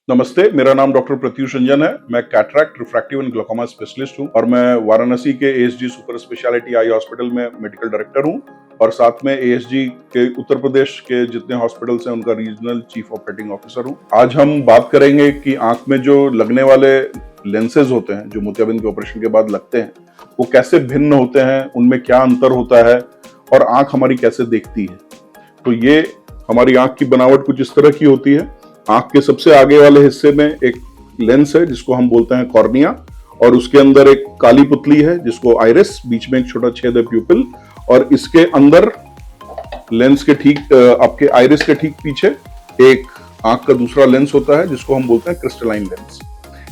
नमस्ते, मेरा नाम डॉक्टर प्रत्युष रंजन है। मैं cataract, refractive and glaucoma specialist हूं और मैं वाराणसी के ASG super speciality eye hospital में मेडिकल डायरेक्टर हूं और साथ में एएसजी के उत्तर प्रदेश के जितने हॉस्पिटल्स हैं उनका रीजनल चीफ ऑपरेटिंग ऑफिसर हूं। आज हम बात करेंगे कि आंख में जो लगने वाले लेंसेज होते हैं, जो मोतियाबिंद के ऑपरेशन के बाद लगते हैं, वो कैसे भिन्न होते हैं, उनमें क्या अंतर होता है और आंख हमारी कैसे देखती है। तो ये हमारी आंख की बनावट कुछ इस तरह की होती है। आंख के सबसे आगे वाले हिस्से में एक लेंस है जिसको हम बोलते हैं कॉर्निया, और उसके अंदर एक काली पुतली है जिसको आइरिस, बीच में एक छोटा छेद है प्यूपिल, और इसके अंदर लेंस के ठीक आपके आइरिस के ठीक पीछे एक आंख का दूसरा लेंस होता है जिसको हम बोलते हैं क्रिस्टलाइन लेंस।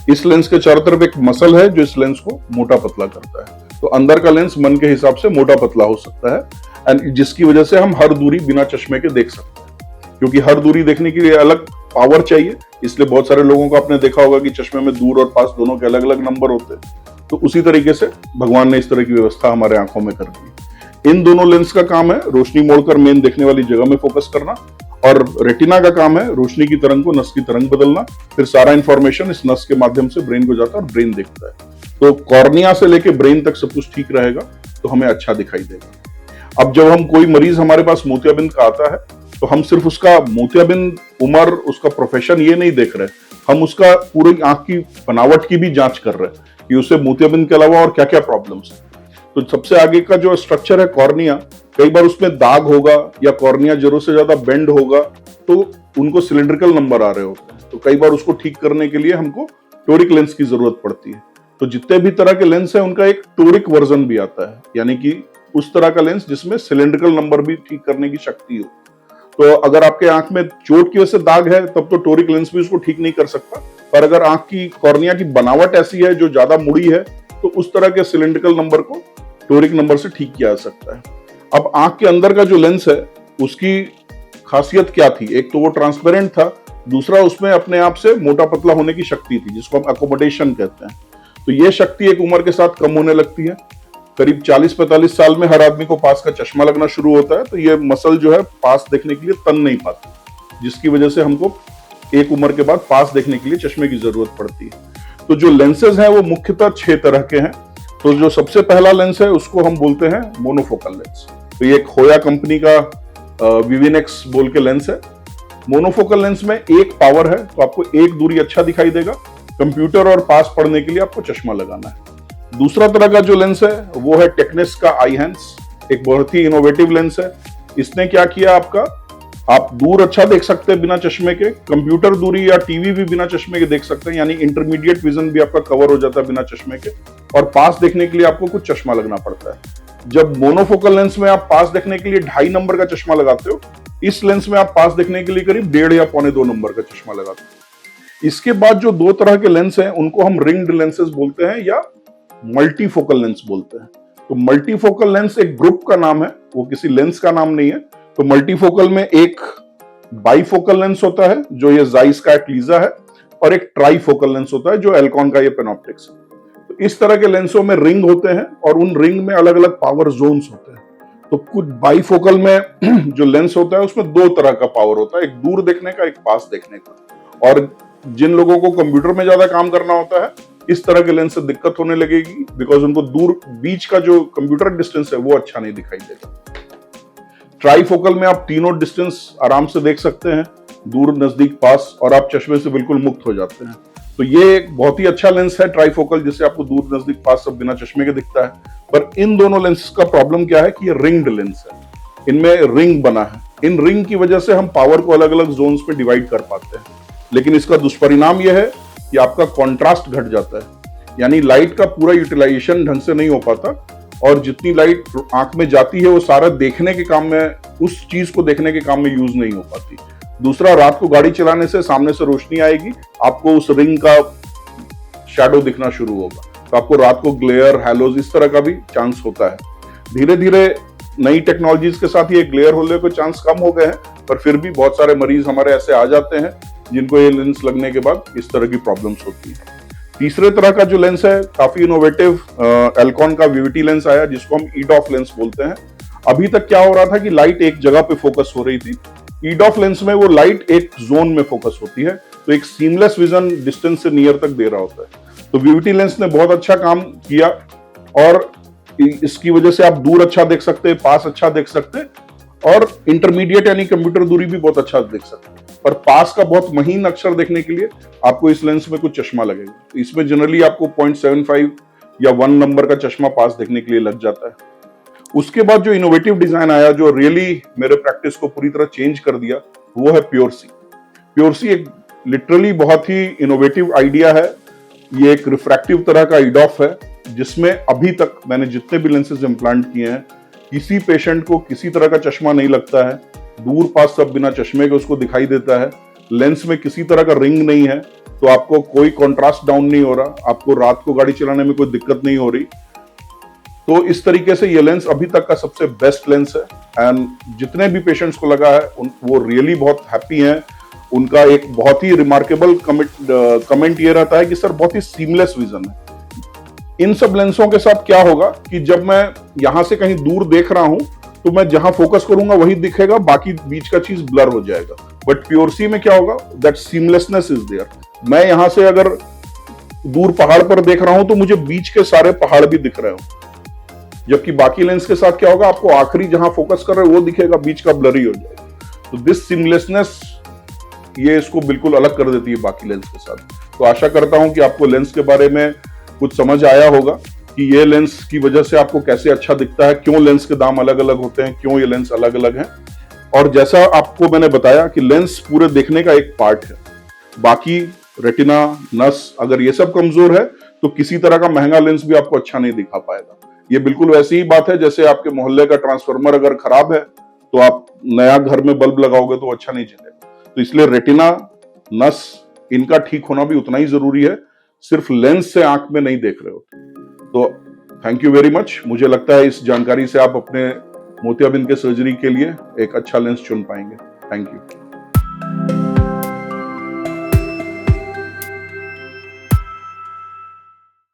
इस लेंस के चारों तरफ एक मसल है जो इस लेंस को मोटा पतला करता है। तो अंदर का लेंस मन के हिसाब से मोटा पतला हो सकता है, एंड जिसकी वजह से हम हर दूरी बिना चश्मे के देख सकते हैं, क्योंकि हर दूरी देखने के लिए अलग पावर चाहिए। इसलिए बहुत सारे लोगों को आपने देखा होगा कि चश्मे में दूर और पास दोनों के अलग अलग नंबर होते हैं। तो उसी तरीके से भगवान ने इस तरह की व्यवस्था हमारे आंखों में कर दी। इन दोनों लेंस का काम है रोशनी मोड़कर मेन देखने वाली जगह में फोकस करना, और रेटिना का काम है रोशनी की तरंग को नस की तरंग बदलना। फिर सारा इंफॉर्मेशन इस नस के माध्यम से ब्रेन को जाता है और ब्रेन देखता है। तो कॉर्निया से लेके ब्रेन तक सब कुछ ठीक रहेगा तो हमें अच्छा दिखाई देगा। अब जब हम कोई मरीज हमारे पास मोतियाबिंद का आता है तो हम सिर्फ उसका मोतियाबिंद, उम्र, उसका प्रोफेशन ये नहीं देख रहे, हम उसका पूरी आंख की बनावट की भी जांच कर रहे हैं कि उसे मोतियाबिंद के अलावा और क्या क्या प्रॉब्लम्स है। तो सबसे आगे का जो स्ट्रक्चर है कॉर्निया, कई बार उसमें दाग होगा या कॉर्निया जरूरत से ज्यादा बेंड होगा तो उनको सिलिंड्रिकल नंबर आ रहे होते हैं। तो कई बार उसको ठीक करने के लिए हमको टोरिक लेंस की जरूरत पड़ती है। तो जितने भी तरह के लेंस है उनका एक टोरिक वर्जन भी आता है, यानी कि उस तरह का लेंस जिसमें सिलिंड्रिकल नंबर भी ठीक करने की शक्ति हो। तो अगर आपके आंख में चोट की वजह से दाग है तब तो टोरिक लेंस भी उसको ठीक नहीं कर सकता, पर अगर आंख की कॉर्निया की बनावट ऐसी है जो ज्यादा मुड़ी है तो उस तरह के सिलिंड्रिकल नंबर को टोरिक नंबर से ठीक किया जा सकता है। अब आंख के अंदर का जो लेंस है उसकी खासियत क्या थी? एक तो वो ट्रांसपेरेंट था, दूसरा उसमें अपने आप से मोटा पतला होने की शक्ति थी जिसको हम अकोमोडेशन कहते हैं। तो ये शक्ति एक उम्र के साथ कम होने लगती है। करीब 40-45 साल में हर आदमी को पास का चश्मा लगना शुरू होता है, तो ये मसल जो है पास देखने के लिए तन नहीं पाती, जिसकी वजह से हमको एक उम्र के बाद पास देखने के लिए चश्मे की जरूरत पड़ती है। तो जो लेंसेज हैं वो मुख्यतः 6 तरह के हैं। तो जो सबसे पहला लेंस है उसको हम बोलते हैं मोनोफोकल लेंस। तो ये एक होया कंपनी का विविनेक्स बोल के लेंस है। मोनोफोकल लेंस में एक पावर है, तो आपको एक दूरी अच्छा दिखाई देगा। कंप्यूटर और पास पढ़ने के लिए आपको चश्मा लगाना है। दूसरा तरह का जो लेंस है वो है टेक्निस का आईहेंस, एक बहुत ही इनोवेटिव लेंस है। इसने क्या किया, आप दूर अच्छा देख सकते हैं बिना चश्मे के, कंप्यूटर दूरी या टीवी भी बिना चश्मे के देख सकते हैं, यानी इंटरमीडिएट विजन भी आपका कवर हो जाता है बिना चश्मे के, और पास देखने के लिए आपको कुछ चश्मा लगना पड़ता है। जब मोनोफोकल लेंस में आप पास देखने के लिए 2.5 नंबर का चश्मा लगाते हो, इस लेंस में आप पास देखने के लिए करीब 1.5 या 1.25 नंबर का चश्मा लगाते हो। इसके बाद जो 2 तरह के लेंस हैं उनको हम रिंग्ड लेंसेज बोलते हैं या मल्टीफोकल लेंस बोलते हैं। तो मल्टीफोकल लेंस एक ग्रुप का नाम है, वो किसी लेंस का नाम नहीं है। तो मल्टीफोकल में एक बाइफोकल लेंस होता है जो ये जाइस का एक लीजा है, और एक ट्राइफोकल लेंस होता है जो एल्कॉन का ये पेनॉप्टिक्स है। तो इस तरह के लेंसों में रिंग होते हैं और उन रिंग में अलग अलग पावर जोन्स होते हैं। तो कुछ बाइफोकल में जो लेंस होता है उसमें 2 तरह का पावर होता है, एक दूर देखने का, एक पास देखने का। और जिन लोगों को कंप्यूटर में ज्यादा काम करना होता है इस तरह के लेंस से दिक्कत होने लगेगी, बिकॉज उनको दूर बीच का जो कंप्यूटर डिस्टेंस है वो अच्छा नहीं दिखाई देगा। ट्राइफोकल में आप तीनों डिस्टेंस आराम से देख सकते हैं, दूर, नजदीक, पास, और आप चश्मे से बिल्कुल मुक्त हो जाते हैं। तो ये एक बहुत ही अच्छा लेंस है ट्राइफोकल, जिससे आपको दूर, नजदीक, पास सब बिना चश्मे के दिखता है। पर इन दोनों लेंस का प्रॉब्लम क्या है कि ये रिंग्ड लेंस है, इनमें रिंग बना है। इन रिंग की वजह से हम पावर को अलग अलग जोन्स में डिवाइड कर पाते हैं, लेकिन इसका दुष्परिणाम यह है कि आपका कॉन्ट्रास्ट घट जाता है, यानी लाइट का पूरा यूटिलाइजेशन ढंग से नहीं हो पाता, और जितनी लाइट आंख में जाती है वो सारा देखने के काम में, उस चीज को देखने के काम में यूज नहीं हो पाती। दूसरा, रात को गाड़ी चलाने से सामने से रोशनी आएगी, आपको उस रिंग का शैडो दिखना शुरू होगा, तो आपको रात को ग्लेयर, हैलोज, इस तरह का भी चांस होता है। धीरे धीरे नई टेक्नोलॉजीज के साथ ये ग्लेयर होने के चांस कम हो गए हैं, पर फिर भी बहुत सारे मरीज हमारे ऐसे आ जाते हैं जिनको ये लेंस लगने के बाद इस तरह की प्रॉब्लम्स होती है। तीसरे तरह का जो लेंस है काफी इनोवेटिव, एल्कॉन का वीवीटी लेंस आया जिसको हम ईडॉफ लेंस बोलते हैं। अभी तक क्या हो रहा था कि लाइट एक जगह पे फोकस हो रही थी, ईडॉफ लेंस में वो लाइट एक जोन में फोकस होती है, तो एक सीमलेस विजन डिस्टेंस से नियर तक दे रहा होता है। तो वीवीटी लेंस ने बहुत अच्छा काम किया और इसकी वजह से आप दूर अच्छा देख सकते हैं, पास अच्छा देख सकते हैं और इंटरमीडिएट यानी कंप्यूटर दूरी भी बहुत अच्छा देख सकते हैं। पर पास का बहुत महीन अक्षर देखने के लिए आपको इस लेंस में कुछ चश्मा लगेगा। तो इसमें जनरली आपको 0.75 या 1 नंबर का चश्मा पास देखने के लिए लग जाता है। उसके बाद जो इनोवेटिव डिजाइन आया, जो रियली मेरे प्रैक्टिस को पूरी तरह चेंज कर दिया, वो है प्योर-सी। प्योर-सी एक लिटरली बहुत ही इनोवेटिव आइडिया है। ये एक रिफ्रैक्टिव तरह का IDOF है, जिसमें अभी तक मैंने जितने भी लेंसेज इम्प्लांट किए हैं, किसी पेशेंट को किसी तरह का चश्मा नहीं लगता है। दूर पास सब बिना चश्मे के उसको दिखाई देता है। लेंस में किसी तरह का रिंग नहीं है, तो आपको कोई कॉन्ट्रास्ट डाउन नहीं हो रहा, आपको रात को गाड़ी चलाने में कोई दिक्कत नहीं हो रही। तो इस तरीके से ये लेंस अभी तक का सबसे बेस्ट लेंस है एंड जितने भी पेशेंट्स को लगा है वो रियली बहुत हैप्पी हैं। उनका एक बहुत ही रिमार्केबल कमेंट ये रहता है कि सर बहुत ही सीमलेस विजन है। इन सब लेंसों के साथ क्या होगा कि जब मैं यहां से कहीं दूर देख रहा हूं तो मैं जहां फोकस करूंगा वही दिखेगा, बाकी बीच का चीज ब्लर हो जाएगा। बट प्योर-सी में क्या होगा, दैट सीमलेसनेस इज देयर। मैं यहां से अगर दूर पहाड़ पर देख रहा हूं तो मुझे बीच के सारे पहाड़ भी दिख रहे हो, जबकि बाकी लेंस के साथ क्या होगा, आपको आखिरी जहां फोकस कर रहे हो वो दिखेगा, बीच का ब्लरी हो जाएगा। तो दिस सीमलेसनेस ये इसको बिल्कुल अलग कर देती है बाकी लेंस के साथ। तो आशा करता हूं कि आपको लेंस के बारे में कुछ समझ आया होगा कि ये लेंस की वजह से आपको कैसे अच्छा दिखता है, क्यों लेंस के दाम अलग अलग होते हैं, क्यों ये लेंस अलग अलग हैं। और जैसा आपको मैंने बताया कि लेंस पूरे देखने का एक पार्ट है, बाकी रेटिना, नस अगर ये सब कमजोर है तो किसी तरह का महंगा लेंस भी आपको अच्छा नहीं दिखा पाएगा। ये बिल्कुल वैसी ही बात है जैसे आपके मोहल्ले का ट्रांसफार्मर अगर खराब है तो आप नया घर में बल्ब लगाओगे तो अच्छा नहीं चलेगा। तो इसलिए रेटिना, नस इनका ठीक होना भी उतना ही जरूरी है, सिर्फ लेंस से आंख में नहीं देख रहे हो। तो थैंक यू वेरी मच। मुझे लगता है इस जानकारी से आप अपने मोतियाबिंद के सर्जरी के लिए एक अच्छा लेंस चुन पाएंगे। Thank you.